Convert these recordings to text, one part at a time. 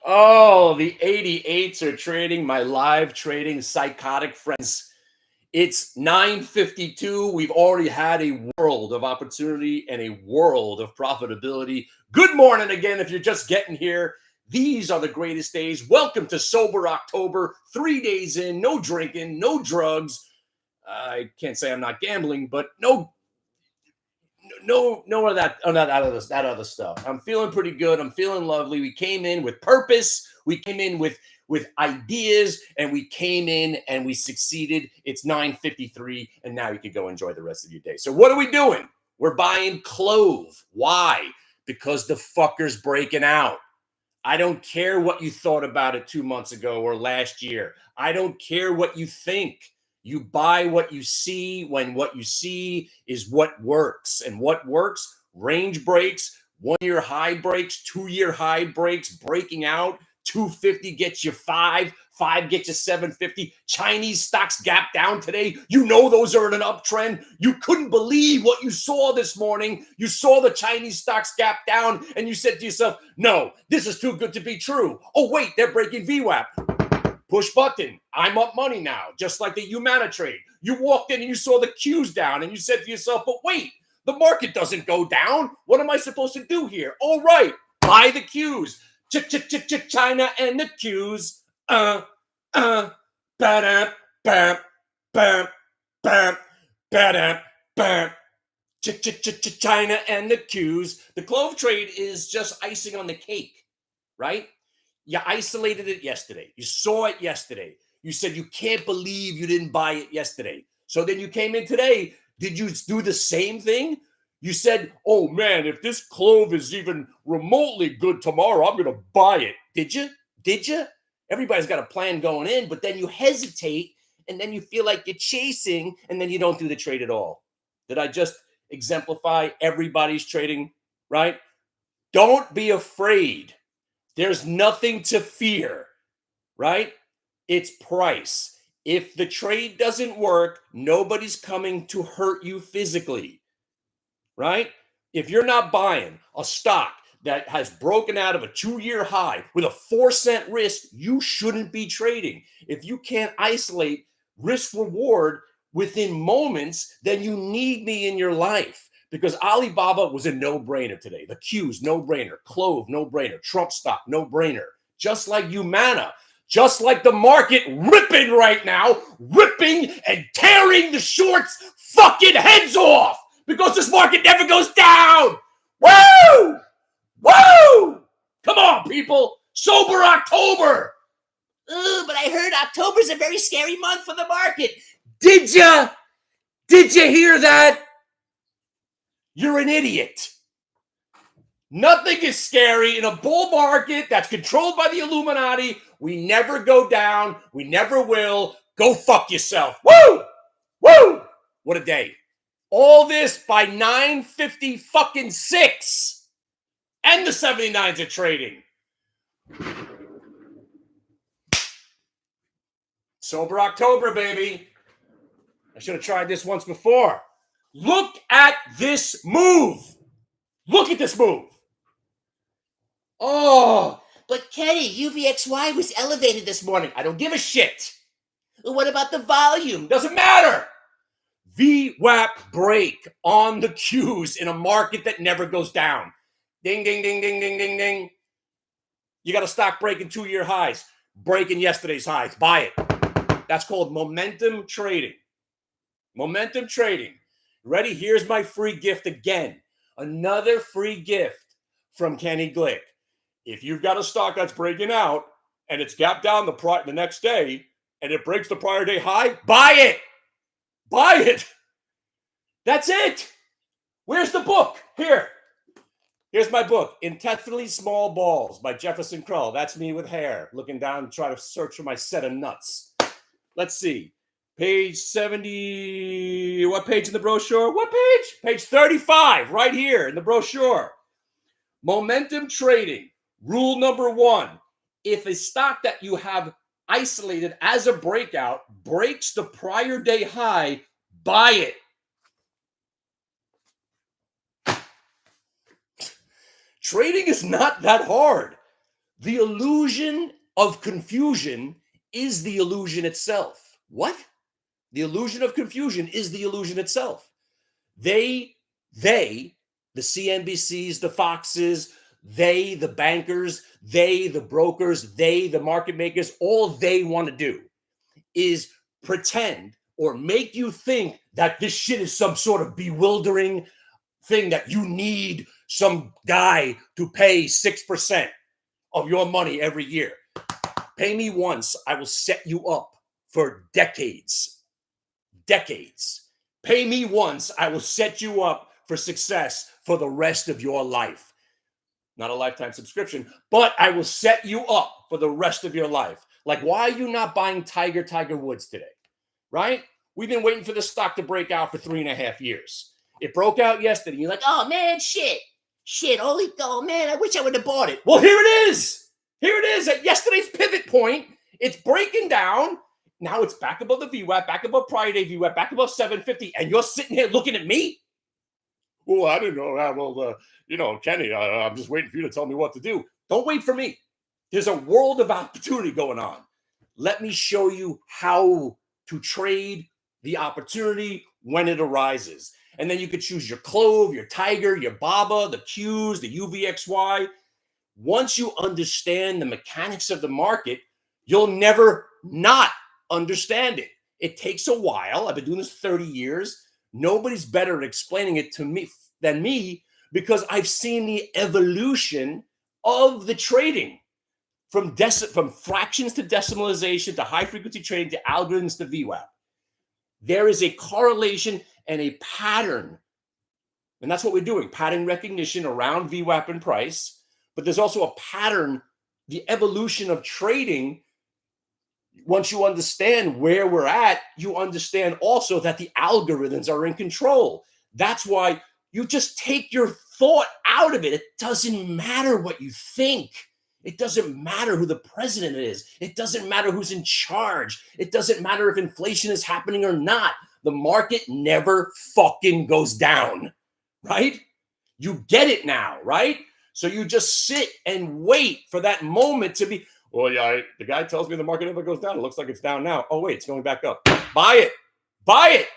Oh, the 88s are trading, my live trading psychotic friends. It's 9:52. We've already had a world of opportunity and a world of profitability. Good morning again if you're just getting here. These are the greatest days. Welcome to Sober October. 3 days in, no drinking, no drugs. I can't say I'm not gambling, but no of that, that other stuff. I'm feeling pretty good. I'm feeling lovely. We came in with purpose. We came in with ideas, and we came in and we succeeded. It's 9:53, and now you can go enjoy the rest of your day. So what are we doing? We're buying Clove. Why? Because the fucker's breaking out. I don't care what you thought about it 2 months ago or last year. I don't care what you think. You buy what you see when what you see is what works. And what works? Range breaks, 1-year high breaks, 2-year high breaks, breaking out. 250 gets you five gets you 750. Chinese stocks gap down today. You know those are in an uptrend. You couldn't believe what you saw this morning. You saw the Chinese stocks gap down and you said to yourself, no, this is too good to be true. Oh, wait, they're breaking VWAP. Push button. I'm up money now, just like the Humana trade. You walked in and you saw the Qs down and you said to yourself, but wait, the market doesn't go down. What am I supposed to do here? Oh, right, buy the Qs. China and the Qs. Ba-dam, bam, bam, bam, ba-dam, bam. China and the Qs. The Clove trade is just icing on the cake, right? You isolated it yesterday. You saw it yesterday. You said you can't believe you didn't buy it yesterday. So then you came in today. Did you do the same thing? You said, oh man, if this Clove is even remotely good tomorrow, I'm going to buy it. Did you? Did you? Everybody's got a plan going in, but then you hesitate and then you feel like you're chasing and then you don't do the trade at all. Did I just exemplify everybody's trading, right? Don't be afraid. There's nothing to fear, right? It's price. If the trade doesn't work, nobody's coming to hurt you physically, right? If you're not buying a stock that has broken out of a 2-year high with a 4-cent risk, you shouldn't be trading. If you can't isolate risk reward within moments, then you need me in your life. Because Alibaba was a no-brainer today. The Qs, no-brainer. Clove, no-brainer. Trump stock, no-brainer. Just like Humana, just like the market ripping right now, ripping and tearing the shorts fucking heads off because this market never goes down. Woo! Woo! Come on, people. Sober October. Ooh, but I heard October's a very scary month for the market. Did ya? Did you hear that? You're an idiot. Nothing is scary in a bull market that's controlled by the Illuminati. We never go down. We never will. Go fuck yourself. Woo! Woo! What a day. All this by 9:50 fucking 6. And the 79s are trading. Sober October, baby. I should have tried this once before. Look at this move. Look at this move. Oh, but Kenny, UVXY was elevated this morning. I don't give a shit. What about the volume? Doesn't matter. VWAP break on the Qs in a market that never goes down. Ding, ding, ding, ding, ding, ding, ding. You got a stock breaking 2-year highs, breaking yesterday's highs. Buy it. That's called momentum trading. Momentum trading. Ready? Here's my free gift again. Another free gift from Kenny Glick. If you've got a stock that's breaking out and it's gapped down the next day and it breaks the prior day high, buy it. Buy it. That's it. Where's the book? Here's my book, Intentionally Small Balls by Jefferson Krull. That's me with hair, looking down, trying to search for my set of nuts. Let's see. Page 70. What page in the brochure? What page? Page 35, right here in the brochure. Momentum trading. Rule number 1. If a stock that you have isolated as a breakout breaks the prior day high, buy it. Trading is not that hard. The illusion of confusion is the illusion itself. What? The illusion of confusion is the illusion itself. They, the CNBCs, the Foxes, they, the bankers, they, the brokers, they, the market makers, all they want to do is pretend or make you think that this shit is some sort of bewildering thing that you need some guy to pay 6% of your money every year. Pay me once, I will set you up for decades. Decades. Pay me once, I will set you up for success for the rest of your life. Not a lifetime subscription, but I will set you up for the rest of your life. Like, why are you not buying Tiger Woods today? Right? We've been waiting for the stock to break out for 3.5 years. It broke out yesterday. You're like, oh man, shit, holy oh man, I wish I would have bought it. Well, here it is. Here it is at yesterday's pivot point. It's breaking down. Now it's back above the VWAP, back above prior day VWAP, back above 750, and you're sitting here looking at me? Oh, I didn't know that. Well, Kenny, I'm just waiting for you to tell me what to do. Don't wait for me. There's a world of opportunity going on. Let me show you how to trade the opportunity when it arises. And then you could choose your Clove, your Tiger, your Baba, the Qs, the UVXY. Once you understand the mechanics of the market, you'll never not understand it. It takes a while. I've been doing this 30 years. Nobody's better at explaining it to me than me because I've seen the evolution of the trading from fractions to decimalization to high frequency trading to algorithms to VWAP. There is a correlation and a pattern. And that's what we're doing, pattern recognition around VWAP and price. But there's also a pattern, the evolution of trading. Once you understand where we're at, you understand also that the algorithms are in control. That's why you just take your thought out of it. It doesn't matter what you think. It doesn't matter who the president is. It doesn't matter who's in charge. It doesn't matter if inflation is happening or not. The market never fucking goes down, right? You get it now, right? So you just sit and wait for that moment to be, well, yeah, the guy tells me the market never goes down. It looks like it's down now. Oh, wait, it's going back up. Buy it. Buy it.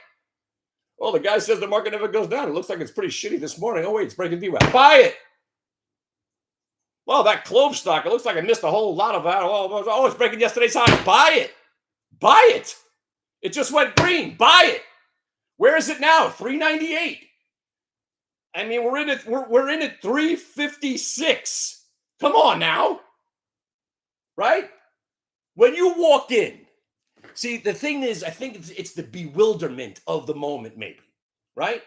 Well, the guy says the market never goes down. It looks like it's pretty shitty this morning. Oh, wait, it's breaking VWAP. Buy it. Well, that Clove stock, it looks like I missed a whole lot of that. Oh, it's breaking yesterday's high. Buy it. Buy it. It just went green. Buy it. Where is it now? 398. I mean, we're in at 356. Come on now. Right? When you walk in, see, the thing is, I think it's the bewilderment of the moment, maybe. Right?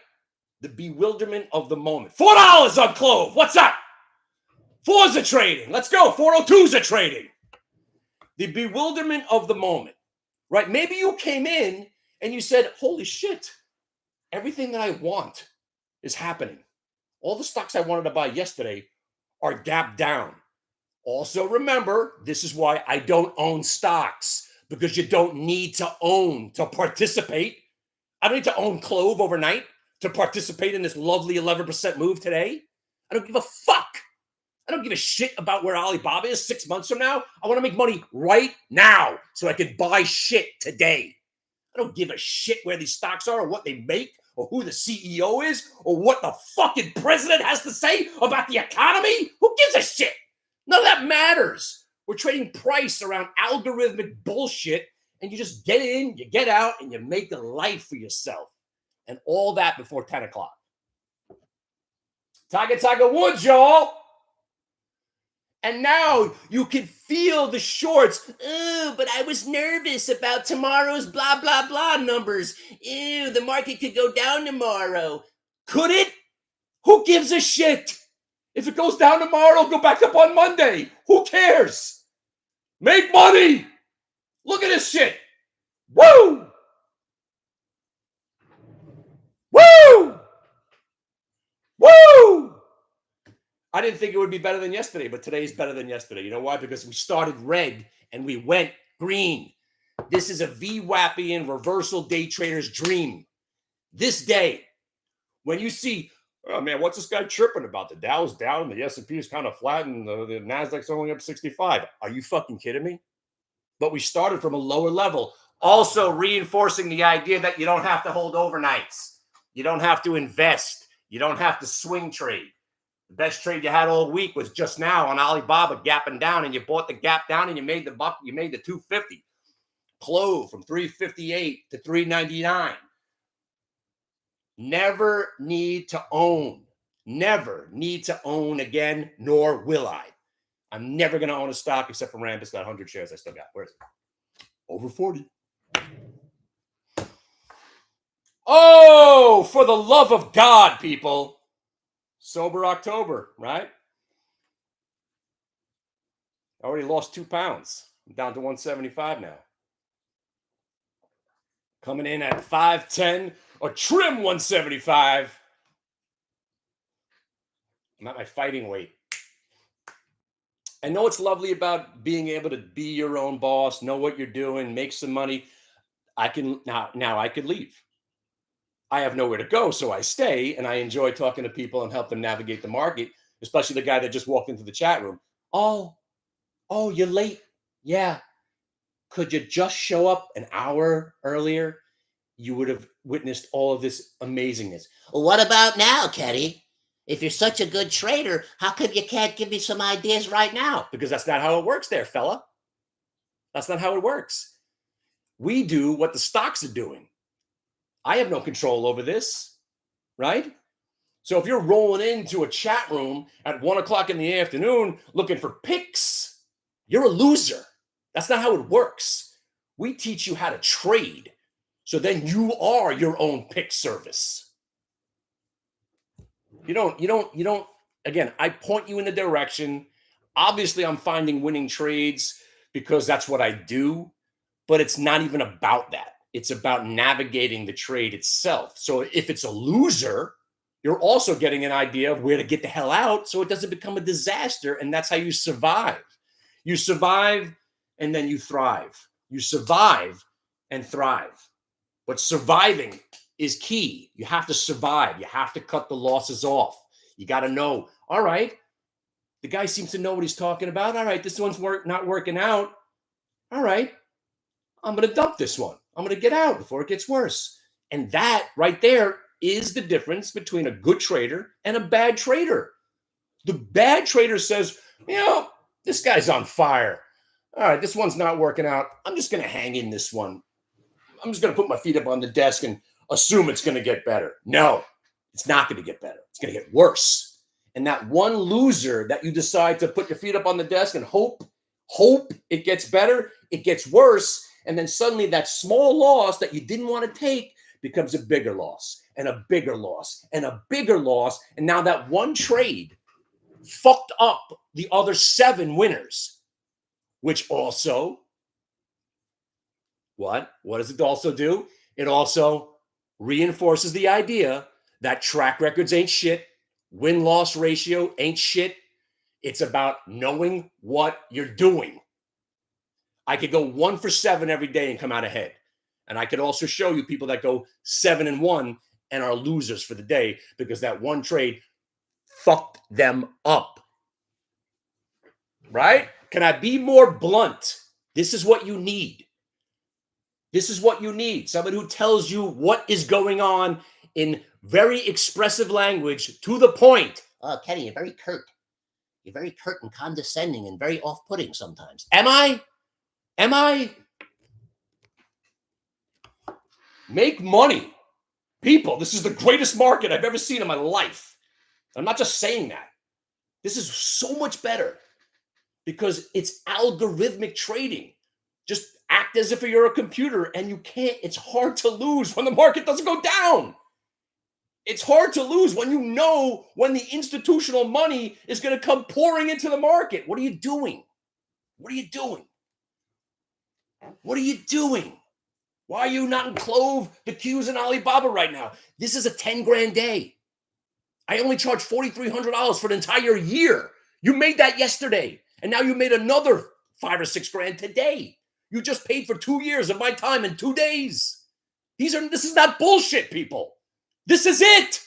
The bewilderment of the moment. $4 on Clove. What's up? 4s are trading. Let's go. 402s are trading. The bewilderment of the moment, right? Maybe you came in and you said, holy shit, everything that I want is happening. All the stocks I wanted to buy yesterday are gapped down. Also, remember, this is why I don't own stocks, because you don't need to own to participate. I don't need to own Clove overnight to participate in this lovely 11% move today. I don't give a fuck. I don't give a shit about where Alibaba is 6 months from now. I want to make money right now so I can buy shit today. I don't give a shit where these stocks are or what they make or who the CEO is or what the fucking president has to say about the economy. Who gives a shit? None of that matters. We're trading price around algorithmic bullshit, and you just get in, you get out, and you make a life for yourself. And all that before 10 o'clock. Tiger Woods, y'all. And now you can feel the shorts. Oh, but I was nervous about tomorrow's blah, blah, blah numbers. Ew, the market could go down tomorrow. Could it? Who gives a shit? If it goes down tomorrow, it'll go back up on Monday. Who cares? Make money. Look at this shit. Woo! Woo! Woo! I didn't think it would be better than yesterday, but today is better than yesterday. You know why? Because we started red and we went green. This is a VWAPian reversal day trader's dream. This day, when you see Oh man, what's this guy tripping about? The Dow's down, the S&P is kind of flat, and the Nasdaq's only up 65. Are you fucking kidding me? But we started from a lower level, also reinforcing the idea that you don't have to hold overnights, you don't have to invest, you don't have to swing trade. The best trade you had all week was just now on Alibaba gapping down, and you bought the gap down and you made the buck, you made the 250. Clove from 358 to 399. Never need to own. Never need to own again, nor will I. I'm never going to own a stock except for Rambus, that 100 shares I still got. Where is it? Over 40. Oh, for the love of God, people. Sober October, right? I already lost 2 pounds. I'm down to 175 now. Coming in at 510, or trim 175. I'm at my fighting weight. I know it's lovely about being able to be your own boss, know what you're doing, make some money. I can now I could leave. I have nowhere to go, so I stay, and I enjoy talking to people and help them navigate the market, especially the guy that just walked into the chat room. Oh, you're late. Yeah. Could you just show up an hour earlier? You would have witnessed all of this amazingness. Well, what about now, Kenny? If you're such a good trader, how come you can't give me some ideas right now? Because that's not how it works there, fella. That's not how it works. We do what the stocks are doing. I have no control over this, right? So if you're rolling into a chat room at 1 o'clock in the afternoon looking for picks, you're a loser. That's not how it works. We teach you how to trade. So then you are your own pick service. You don't, again, I point you in the direction. Obviously, I'm finding winning trades because that's what I do, but it's not even about that. It's about navigating the trade itself. So if it's a loser, you're also getting an idea of where to get the hell out so it doesn't become a disaster. And that's how you survive. You survive and then you thrive. You survive and thrive. But surviving is key. You have to survive. You have to cut the losses off. You got to know, all right, the guy seems to know what he's talking about. All right, this one's not working out. All right, I'm going to dump this one. I'm going to get out before it gets worse. And that right there is the difference between a good trader and a bad trader. The bad trader says, this guy's on fire. All right, this one's not working out. I'm just going to hang in this one. I'm just going to put my feet up on the desk and assume it's going to get better. No, it's not going to get better. It's going to get worse. And that one loser that you decide to put your feet up on the desk and hope it gets better, it gets worse. And then suddenly that small loss that you didn't want to take becomes a bigger loss and a bigger loss and a bigger loss. And now that one trade fucked up the other 7 winners, which also, what does it also do? It also reinforces the idea that track records ain't shit. Win-loss ratio ain't shit. It's about knowing what you're doing. I could go 1 for 7 every day and come out ahead. And I could also show you people that go 7 and 1 and are losers for the day because that one trade fucked them up. Right? Can I be more blunt? This is what you need. This is what you need. Somebody who tells you what is going on in very expressive language to the point. Oh, Kenny, you're very curt. You're very curt and condescending and very off-putting sometimes. Am I? Make money. People, this is the greatest market I've ever seen in my life. I'm not just saying that. This is so much better because it's algorithmic trading. Just act as if you're a computer and you can't. It's hard to lose when the market doesn't go down. It's hard to lose when you know when the institutional money is going to come pouring into the market. What are you doing? What are you doing? What are you doing? Why are you not in Clove, the Qs, and Alibaba right now? This is a 10 grand day. I only charge $4,300 for an entire year. You made that yesterday. And now you made another 5 or 6 grand today. You just paid for 2 years of my time in 2 days. This is not bullshit, people. This is it.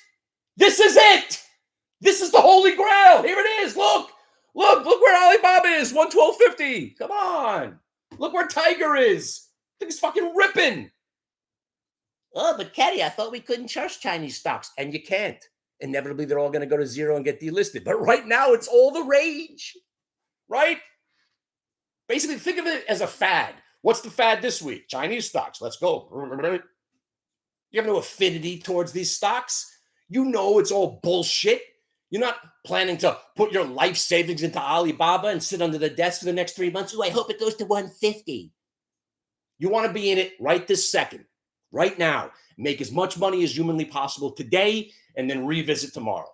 This is it. This is the holy grail. Here it is. Look where Alibaba is. 112.50. Come on. Look where Tiger is. Thing's fucking ripping. Oh, but Caddy, I thought we couldn't trust Chinese stocks. And you can't. Inevitably, they're all going to go to zero and get delisted. But right now, it's all the rage. Right? Basically, think of it as a fad. What's the fad this week? Chinese stocks. Let's go. You have no affinity towards these stocks. You know it's all bullshit. You're not planning to put your life savings into Alibaba and sit under the desk for the next 3 months. Ooh, I hope it goes to 150. You want to be in it right this second, right now. Make as much money as humanly possible today and then revisit tomorrow.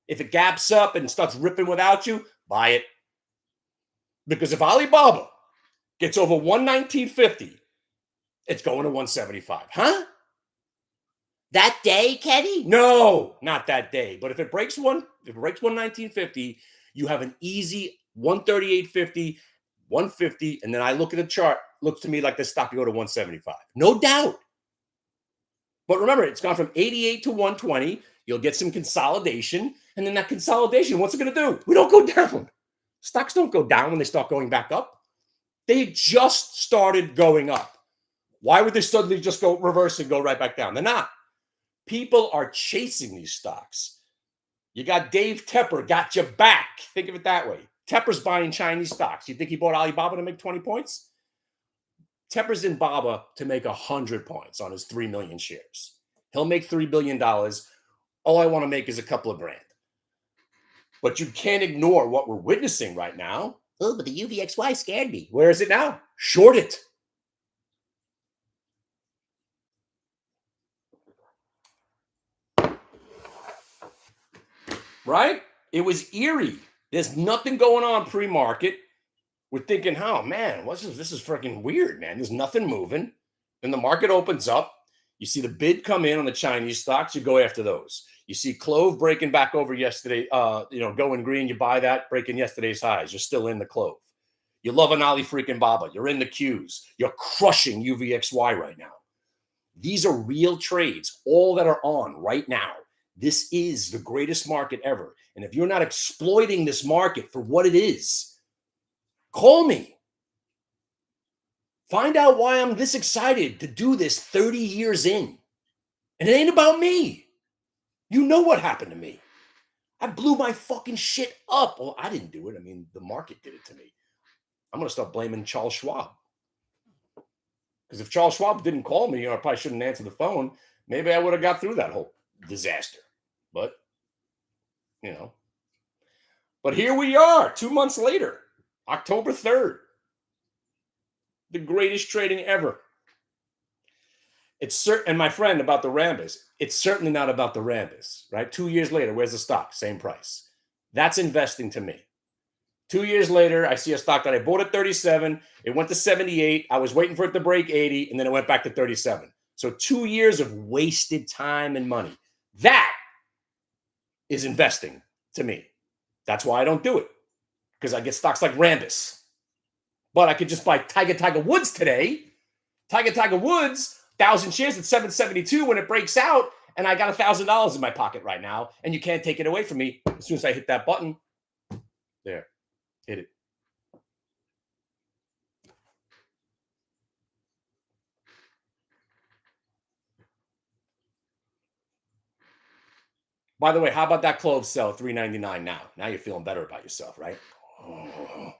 If it gaps up and starts ripping without you, buy it. Because if Alibaba gets over 119.50, it's going to 175. Huh? That day, Caddy? No, not that day. But if it breaks 119.50, you have an easy 138.50, 150, and then I look at the chart, looks to me like this stock could go to 175. No doubt. But remember, it's gone from 88 to 120. You'll get some consolidation, and then that consolidation, what's it going to do? We don't go down. Stocks don't go down when they start going back up. They just started going up. Why would they suddenly just go reverse and go right back down? They're not. People are chasing these stocks. You got Dave Tepper, got your back. Think of it that way. Tepper's buying Chinese stocks. You think he bought Alibaba to make 20 points? Tepper's in Baba to make 100 points on his 3 million shares. He'll make $3 billion. All I want to make is a couple of grand. But you can't ignore what we're witnessing right now. Oh, but the UVXY scared me. Where is it now? Short it. Right? It was eerie. There's nothing going on pre-market. We're thinking, oh man, this is freaking weird, man. There's nothing moving. Then the market opens up. You see the bid come in on the Chinese stocks, you go after those. You see Clove breaking back over yesterday, going green, you buy that, breaking yesterday's highs. You're still in the Clove. You love an Ali freaking Baba. You're in the Qs. You're crushing UVXY right now. These are real trades, all that are on right now. This is the greatest market ever. And if you're not exploiting this market for what it is, call me. Find out why I'm this excited to do this 30 years in. And it ain't about me. You know what happened to me. I blew my fucking shit up. Well, I didn't do it. I mean, the market did it to me. I'm going to start blaming Charles Schwab. Because if Charles Schwab didn't call me, or I probably shouldn't answer the phone, maybe I would have got through that whole disaster. But, But here we are, 2 months later, October 3rd. The greatest trading ever. It's certain, and my friend about the Rambus, it's certainly not about the Rambus, right? 2 years later, where's the stock? Same price. That's investing to me. 2 years later, I see a stock that I bought at 37. It went to 78. I was waiting for it to break 80, and then it went back to 37. So 2 years of wasted time and money. That is investing to me. That's why I don't do it, because I get stocks like Rambus. But I could just buy Tiger Woods today. Tiger Woods, 1,000 shares at 772 when it breaks out, and I got $1,000 in my pocket right now, and you can't take it away from me. As soon as I hit that button, there, hit it. By the way, how about that Clove sell at $3.99 now? Now you're feeling better about yourself, right? Oh.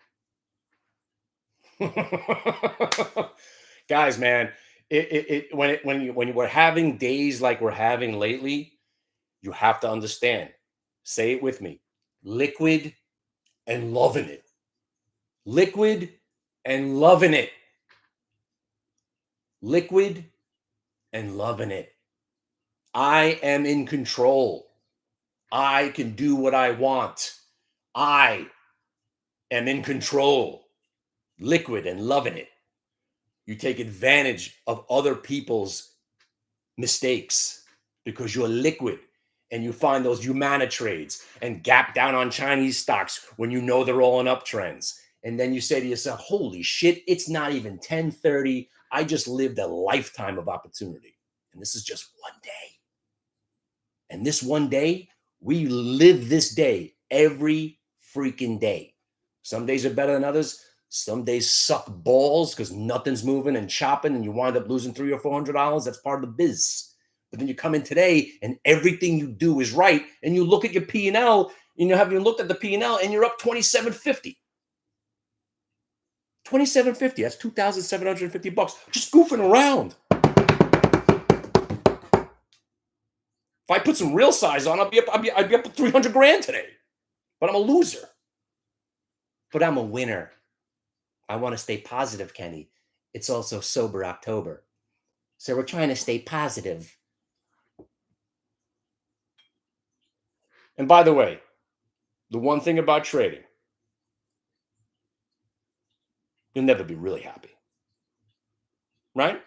Guys, man, when you were having days like we're having lately, you have to understand. Say it with me: liquid and loving it. Liquid and loving it. Liquid and loving it. I am in control. I can do what I want. I am in control. Liquid and loving it. You take advantage of other people's mistakes because you're liquid, and you find those Humana trades and gap down on Chinese stocks when you know they're all in uptrends. And then you say to yourself, holy shit, it's not even 10:30. I just lived a lifetime of opportunity. And this is just one day. And this one day, we live this day every freaking day. Some days are better than others. Some days suck balls because nothing's moving and chopping, and you wind up losing $300 or $400. That's part of the biz. But then you come in today, and everything you do is right, and you look at your P&L, and you haven't even looked at the P&L, and you're up $2,750. $2,750. That's $2,750. Just goofing around. If I put some real size on, I'd be up to 300 grand today. But I'm a loser. But I'm a winner. I want to stay positive, Kenny. It's also sober October. So we're trying to stay positive. And by the way, the one thing about trading, you'll never be really happy. Right?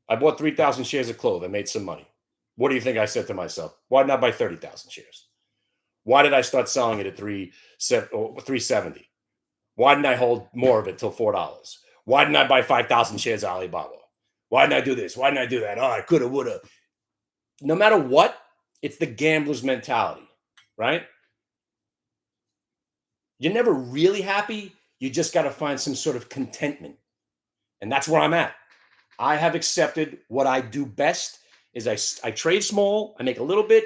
I bought 3,000 shares of Clove. I made some money. What do you think I said to myself? Why didn't I buy 30,000 shares? Why did I start selling it at 370? Why didn't I hold more of it till $4? Why didn't I buy 5,000 shares of Alibaba? Why didn't I do this? Why didn't I do that? Oh, I coulda, woulda. No matter what, it's the gambler's mentality, right? You're never really happy. You just got to find some sort of contentment. And that's where I'm at. I have accepted what I do best is I trade small, I make a little bit,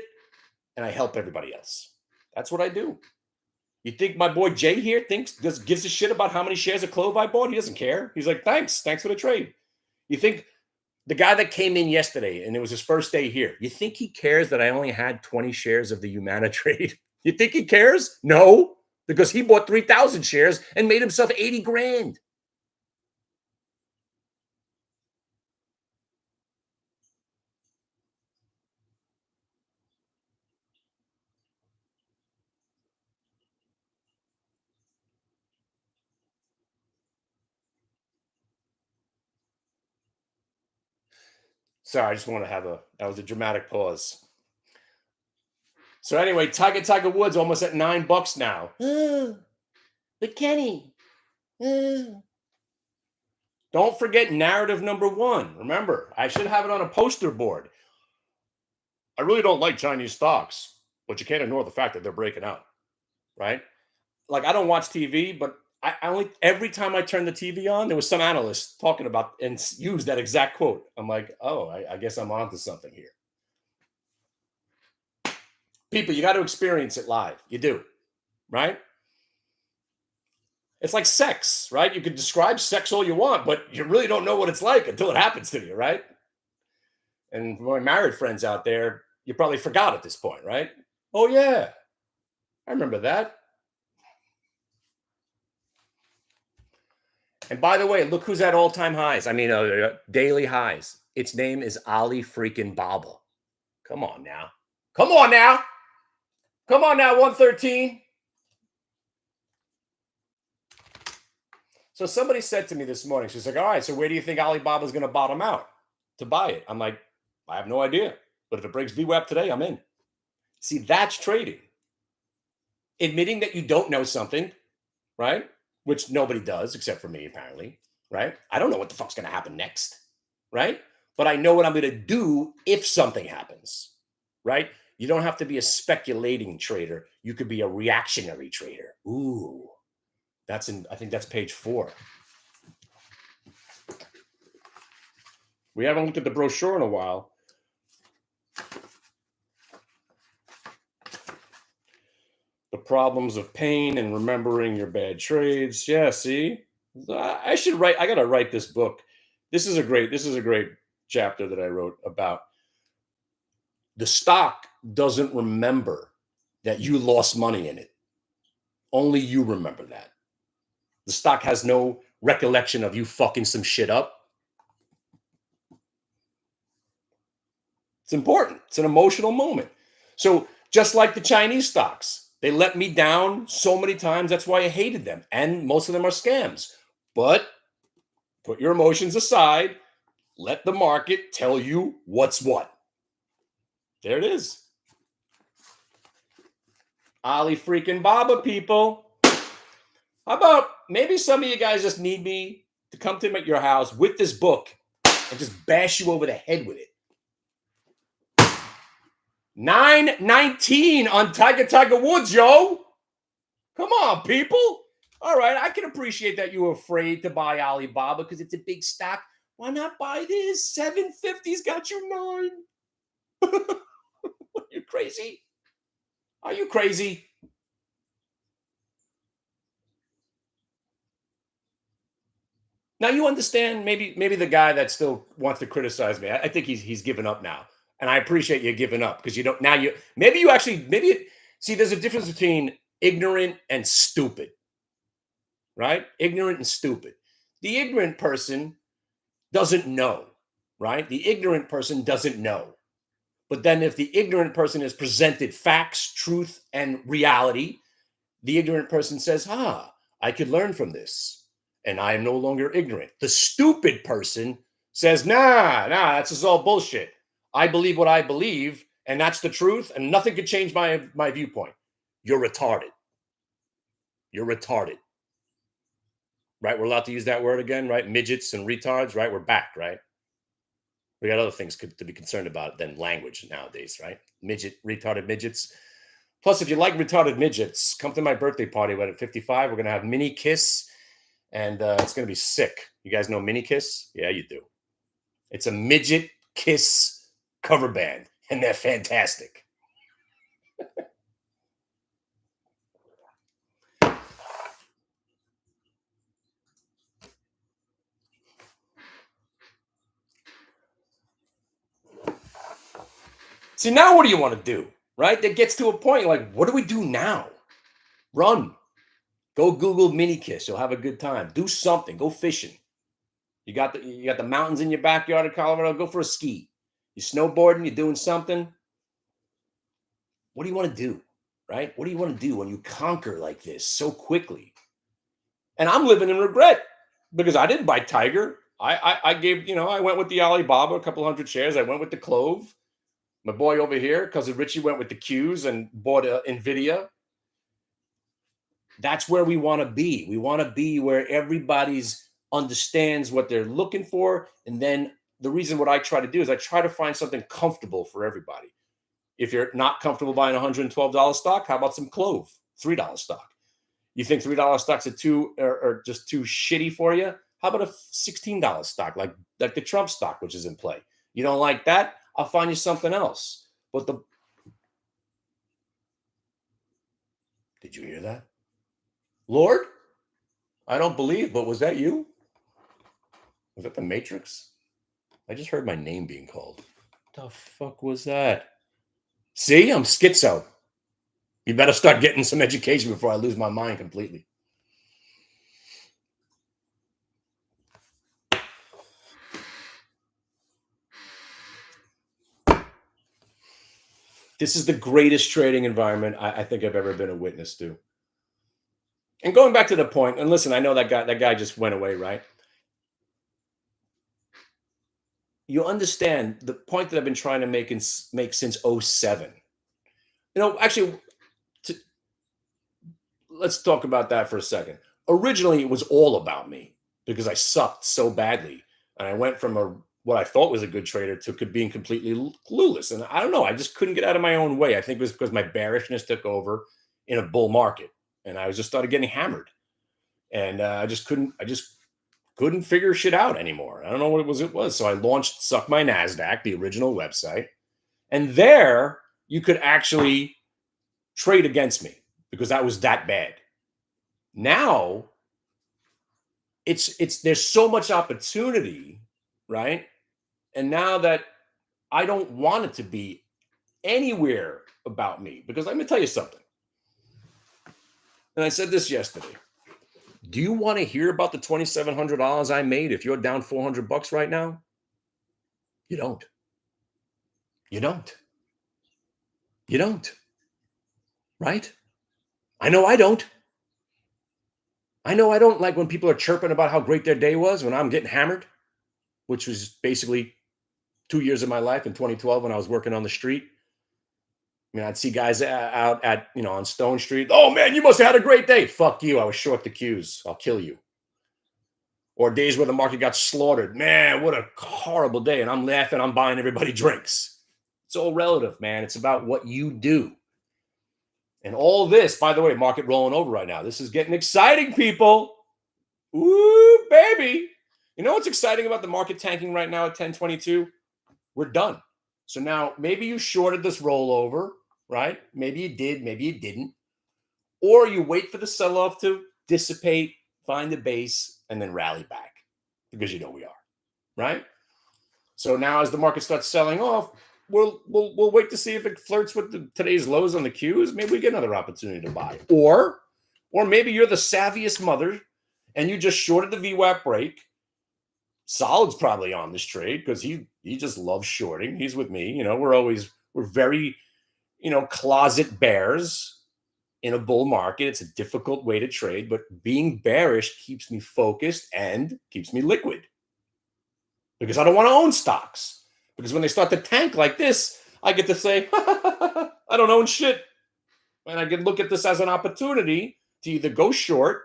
and I help everybody else. That's what I do. You think my boy Jay here gives a shit about how many shares of Clove I bought? He doesn't care. He's like, thanks for the trade. You think the guy that came in yesterday and it was his first day here, you think he cares that I only had 20 shares of the Humana trade? You think he cares? No, because he bought 3,000 shares and made himself 80 grand. Sorry, I just want to that was a dramatic pause. So anyway, Tiger Woods almost at $9 now. But Kenny, Don't forget narrative number 1. Remember, I should have it on a poster board. I really don't like Chinese stocks, but you can't ignore the fact that they're breaking out, right? Like I don't watch TV, but I only every time I turn the TV on, there was some analyst talking about and used that exact quote. I'm like, oh, I guess I'm onto something here. People, you got to experience it live. You do, right? It's like sex, right? You can describe sex all you want, but you really don't know what it's like until it happens to you, right? And for my married friends out there, you probably forgot at this point, right? Oh, yeah. I remember that. And by the way, look who's at all-time highs. I mean, daily highs. Its name is Ali freaking Baba. Come on now. Come on now. Come on now, 113. So somebody said to me this morning, she's like, all right, so where do you think Alibaba's going to bottom out to buy it? I'm like, I have no idea. But if it breaks VWAP today, I'm in. See, that's trading. Admitting that you don't know something, right? Which nobody does except for me, apparently, right? I don't know what the fuck's going to happen next, right? But I know what I'm going to do if something happens, right? You don't have to be a speculating trader. You could be a reactionary trader. Ooh, I think that's page 4. We haven't looked at the brochure in a while. The problems of pain and remembering your bad trades. Yeah, see, I got to write this book. This is a great chapter that I wrote about the stock doesn't remember that you lost money in it. Only you remember that. The stock has no recollection of you fucking some shit up. It's important. It's an emotional moment. So just like the Chinese stocks, they let me down so many times. That's why I hated them. And most of them are scams. But put your emotions aside. Let the market tell you what's what. There it is. Ali freaking Baba, people. How about maybe some of you guys just need me to come to your house with this book and just bash you over the head with it? 919 on Tiger Woods, yo. Come on, people. All right, I can appreciate that you were afraid to buy Alibaba because it's a big stock. Why not buy this? 750's got you 9. Are you crazy? Are you crazy? Now you understand. Maybe the guy that still wants to criticize me. I think he's given up now, and I appreciate you giving up because you don't now. You maybe you actually see. There's a difference between ignorant and stupid, right? Ignorant and stupid. The ignorant person doesn't know, right? The ignorant person doesn't know. But then if the ignorant person is presented facts, truth, and reality, the ignorant person says, I could learn from this. And I am no longer ignorant. The stupid person says, nah, that's just all bullshit. I believe what I believe, and that's the truth, and nothing could change my viewpoint. You're retarded. You're retarded. Right? We're allowed to use that word again, right? Midgets and retards, right? We're back, right? We got other things to be concerned about than language nowadays, right? Retarded midgets. Plus, if you like retarded midgets, come to my birthday party when at 55. We're going to have Mini Kiss, and it's going to be sick. You guys know Mini Kiss? Yeah, you do. It's a midget Kiss cover band, and they're fantastic. See, now what do you want to do, right? That gets to a point like, what do we do now? Run. Go Google Mini Kiss. You'll have a good time. Do something. Go fishing. You got the mountains in your backyard of Colorado. Go for a ski. You snowboarding. You're doing something. What do you want to do, right? What do you want to do when you conquer like this so quickly? And I'm living in regret because I didn't buy Tiger. I gave, I went with the Alibaba, a couple hundred shares. I went with the Clove. My boy over here, cousin Richie, went with the Qs and bought Nvidia. That's where we want to be. We want to be where everybody's understands what they're looking for. And then the reason what I try to do is I try to find something comfortable for everybody. If you're not comfortable buying $112 stock, how about some Clove, $3 stock? You think $3 stocks are just too shitty for you? How about a $16 stock like the Trump stock, which is in play? You don't like that? I'll find you something else. But did you hear that? Lord? I don't believe, but was that you? Was that the Matrix? I just heard my name being called. What the fuck was that? See, I'm schizo. You better start getting some education before I lose my mind completely. This is the greatest trading environment I think I've ever been a witness to. And going back to the point, and listen, I know that guy just went away, right? You understand the point that I've been trying to make since 07. Actually, let's talk about that for a second. Originally, it was all about me because I sucked so badly. And I went from what I thought was a good trader to being completely clueless. And I don't know, I just couldn't get out of my own way. I think it was because my bearishness took over in a bull market. And I just started getting hammered. And I just couldn't figure shit out anymore. I don't know what it was. So I launched Suck My NASDAQ, the original website. And there you could actually trade against me because I was that bad. Now there's so much opportunity, right? And now that I don't want it to be anywhere about me, because let me tell you something. And I said this yesterday. Do you want to hear about the $2,700 I made if you're down $400 right now? You don't. You don't. You don't. Right? I know I don't. I know I don't like when people are chirping about how great their day was when I'm getting hammered, which was basically 2 years of my life in 2012 when I was working on the street. I mean, I'd see guys out at, on Stone Street. Oh, man, you must have had a great day. Fuck you. I was short the Qs. I'll kill you. Or days where the market got slaughtered. Man, what a horrible day. And I'm laughing. I'm buying everybody drinks. It's all relative, man. It's about what you do. And all this, by the way, market rolling over right now. This is getting exciting, people. Ooh, baby. You know what's exciting about the market tanking right now at 1022? We're done. So now maybe you shorted this rollover, right? Maybe you did, maybe you didn't. Or you wait for the sell-off to dissipate, find the base, and then rally back because you know we are, right? So now as the market starts selling off, we'll wait to see if it flirts with today's lows on the Qs. Maybe we get another opportunity to buy. Or maybe you're the savviest mother and you just shorted the VWAP break. Solid's probably on this trade because he just loves shorting. He's with me. You know, we're very, closet bears in a bull market. It's a difficult way to trade, but being bearish keeps me focused and keeps me liquid because I don't want to own stocks. Because when they start to tank like this, I get to say, I don't own shit. And I can look at this as an opportunity to either go short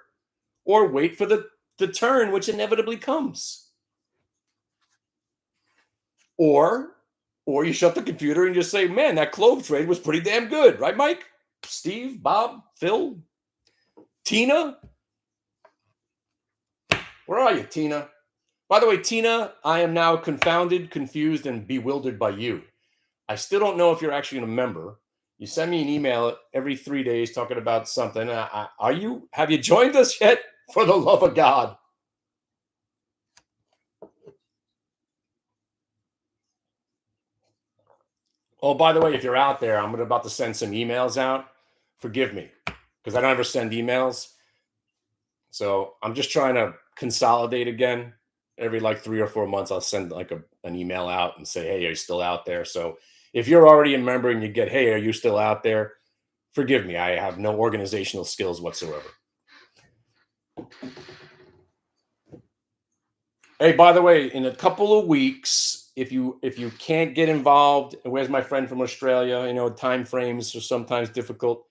or wait for the turn, which inevitably comes. Or you shut the computer and just say, man, that Clove trade was pretty damn good. Right, Mike? Steve, Bob, Phil, Tina? Where are you, Tina? By the way, Tina, I am now confounded, confused, and bewildered by you. I still don't know if you're actually a member. You send me an email every 3 days talking about something. Have you joined us yet? For the love of God. Oh, by the way, if you're out there, I'm about to send some emails out. Forgive me, because I don't ever send emails. So I'm just trying to consolidate again. Every like 3 or 4 months, I'll send like an email out and say, hey, are you still out there? So if you're already a member and you get, hey, are you still out there? Forgive me. I have no organizational skills whatsoever. Hey, by the way, in a couple of weeks, if you can't get involved, where's my friend from Australia? Time frames are sometimes difficult.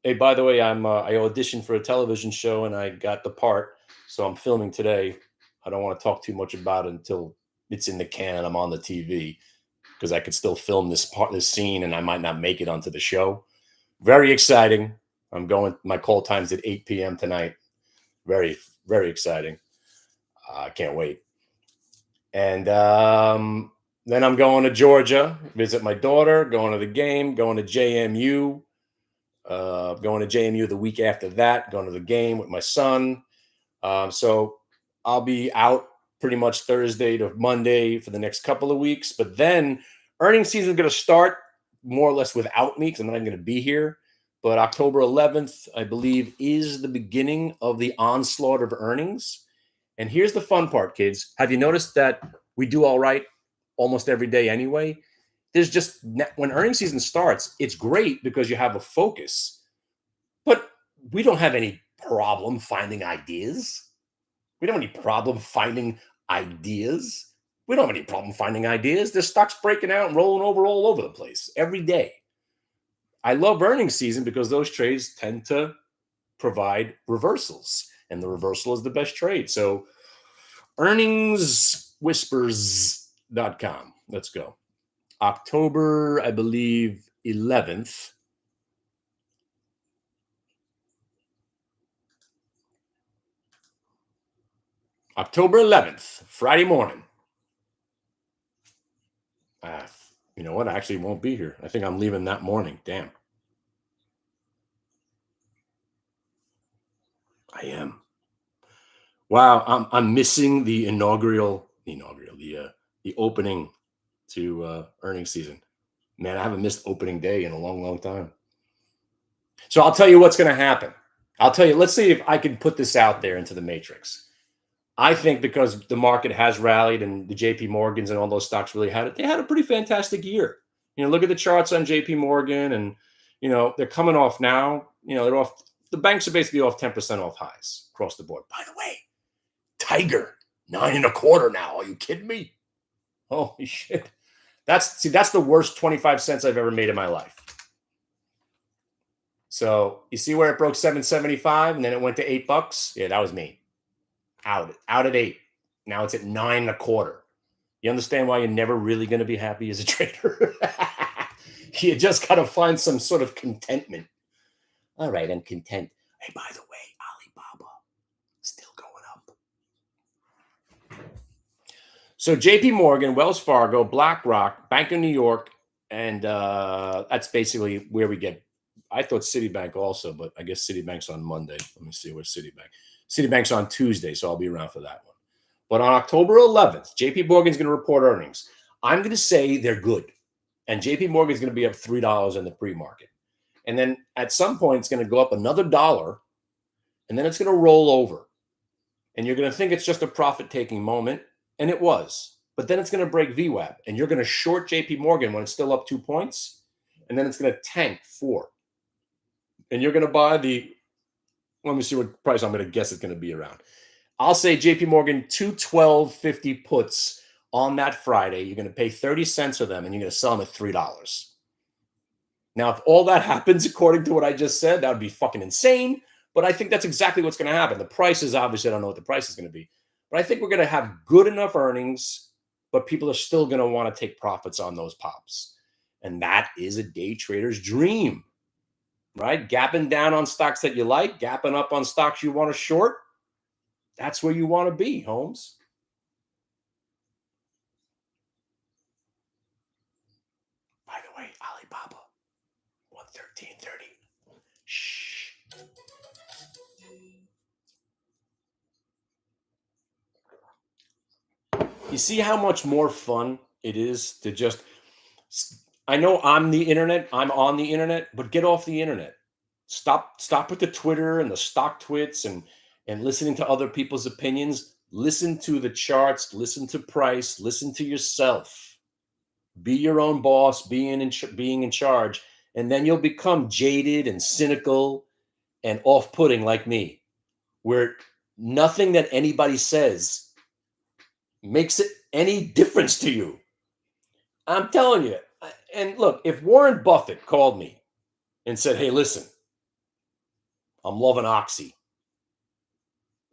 Hey, by the way, I auditioned for a television show and I got the part, so I'm filming today. I don't want to talk too much about it until it's in the can. I'm on the TV because I could still film this scene, and I might not make it onto the show. Very exciting. I'm going. My call time's at 8 p.m. tonight. Very, very exciting. I can't wait. And then I'm going to Georgia, visit my daughter, going to the game, going to JMU. Going to JMU the week after that, going to the game with my son. So I'll be out pretty much Thursday to Monday for the next couple of weeks. But then earnings season is going to start more or less without me because I'm not even going to be here. But October 11th, I believe, is the beginning of the onslaught of earnings. And here's the fun part, kids. Have you noticed that we do all right almost every day anyway? There's just, when earnings season starts, it's great because you have a focus. But we don't have any problem finding ideas. We don't have any problem finding ideas. We don't have any problem finding ideas. There's stocks breaking out and rolling over all over the place every day. I love earnings season because those trades tend to provide reversals, and the reversal is the best trade. So earningswhispers.com. Let's go. October, I believe, 11th. October 11th, Friday morning. You know what? I actually won't be here. I think I'm leaving that morning. Damn. I am. Wow, I'm missing the the opening to earnings season. Man, I haven't missed opening day in a long, long time. So I'll tell you what's going to happen. I'll tell you, let's see if I can put this out there into the matrix. I think because the market has rallied and the JP Morgans and all those stocks really had it, they had a pretty fantastic year. Look at the charts on JP Morgan and, they're coming off now. They're off. The banks are basically off 10% off highs across the board. By the way, Tiger, 9.25 now. Are you kidding me? Holy shit. That's the worst 25 cents I've ever made in my life. So you see where it broke 775 and then it went to $8? Yeah, that was me. Out at 8. Now it's at 9.25. You understand why you're never really going to be happy as a trader? You just got to find some sort of contentment. All right, I'm content. Hey, by the way, Alibaba still going up. So JP Morgan, Wells Fargo, BlackRock, Bank of New York, and that's basically where we get. I thought Citibank also, but I guess Citibank's on Monday. Let me see, where's Citibank? Citibank's on Tuesday, so I'll be around for that one. But on October 11th, JP Morgan's going to report earnings. I'm going to say they're good. And JP Morgan's going to be up $3 in the pre-market. And then at some point, it's going to go up another $1, and then it's going to roll over. And you're going to think it's just a profit-taking moment, and it was. But then it's going to break VWAP, and you're going to short JP Morgan when it's still up 2 points, and then it's going to tank 4. And you're going to buy the, let me see what price I'm going to guess it's going to be around. I'll say JP Morgan 212.50 puts on that Friday. You're going to pay 30 cents for them, and you're going to sell them at $3. Now, if all that happens according to what I just said, that would be fucking insane. But I think that's exactly what's going to happen. The price is obviously, I don't know what the price is going to be. But I think we're going to have good enough earnings, but people are still going to want to take profits on those pops. And that is a day trader's dream, right? Gapping down on stocks that you like, gapping up on stocks you want to short. That's where you want to be, Holmes. By the way, Alibaba, 113.30. Shh. You see how much more fun it is to just, I know I'm the internet, I'm on the internet, but get off the internet. Stop with the Twitter and the stock twits and listening to other people's opinions. Listen to the charts, listen to price, listen to yourself. Be your own boss, being in charge, and then you'll become jaded and cynical and off-putting like me, where nothing that anybody says makes it any difference to you. I'm telling you. And look, if Warren Buffett called me and said, hey, listen, I'm loving Oxy.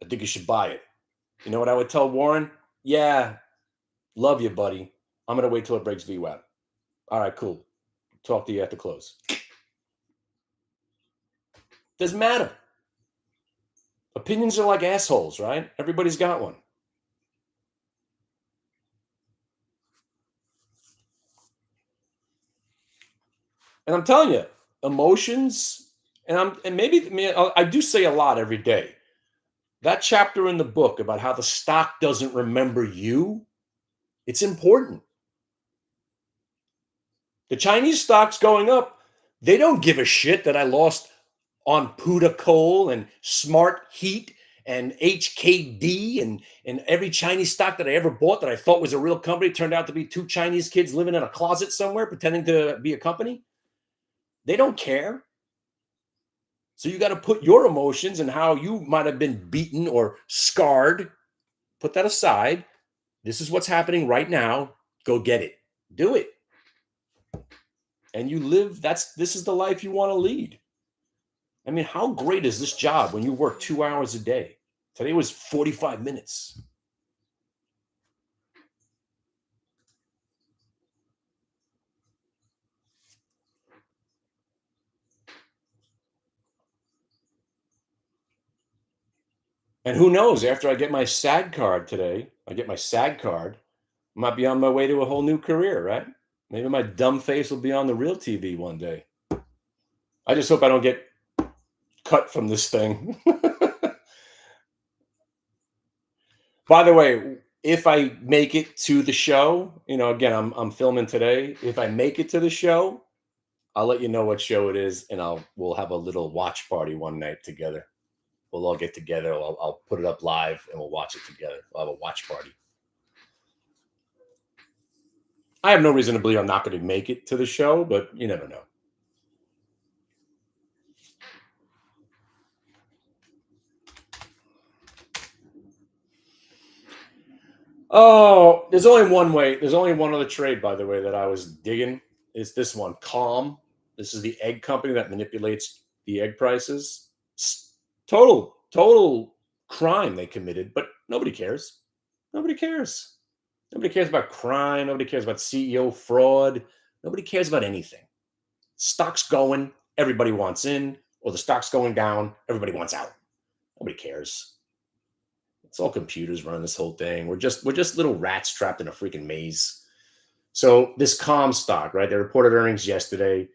I think you should buy it. You know what I would tell Warren? Yeah, love you, buddy. I'm going to wait till it breaks VWAP. All right, cool. Talk to you at the close. Doesn't matter. Opinions are like assholes, right? Everybody's got one. And I'm telling you, emotions, and maybe I do say a lot every day. That chapter in the book about how the stock doesn't remember you, it's important. The Chinese stocks going up, they don't give a shit that I lost on Puda Coal and Smart Heat and HKD and every Chinese stock that I ever bought that I thought was a real company turned out to be 2 Chinese kids living in a closet somewhere pretending to be a company. They don't care. So you got to put your emotions and how you might have been beaten or scarred, put that aside. This is what's happening right now. Go get it. Do it. And you live, this is the life you want to lead. I mean, how great is this job when you work 2 hours a day? Today was 45 minutes. And who knows, after I get my SAG card today, I might be on my way to a whole new career, right? Maybe my dumb face will be on the real TV one day. I just hope I don't get cut from this thing. By the way, if I make it to the show, again, I'm filming today. If I make it to the show, I'll let you know what show it is, and we'll have a little watch party one night together. We'll all get together. I'll put it up live, and we'll watch it together. We'll have a watch party. I have no reason to believe I'm not going to make it to the show, but you never know. Oh, there's only one way. There's only one other trade, by the way, that I was digging. It's this one, Calm. This is the egg company that manipulates the egg prices. Total crime they committed, but nobody cares. Nobody cares. Nobody cares about crime. Nobody cares about CEO fraud. Nobody cares about anything. Stock's going, everybody wants in, or the stock's going down, everybody wants out. Nobody cares. It's all computers running this whole thing. We're just little rats trapped in a freaking maze. So this calm stock, right? They reported earnings yesterday,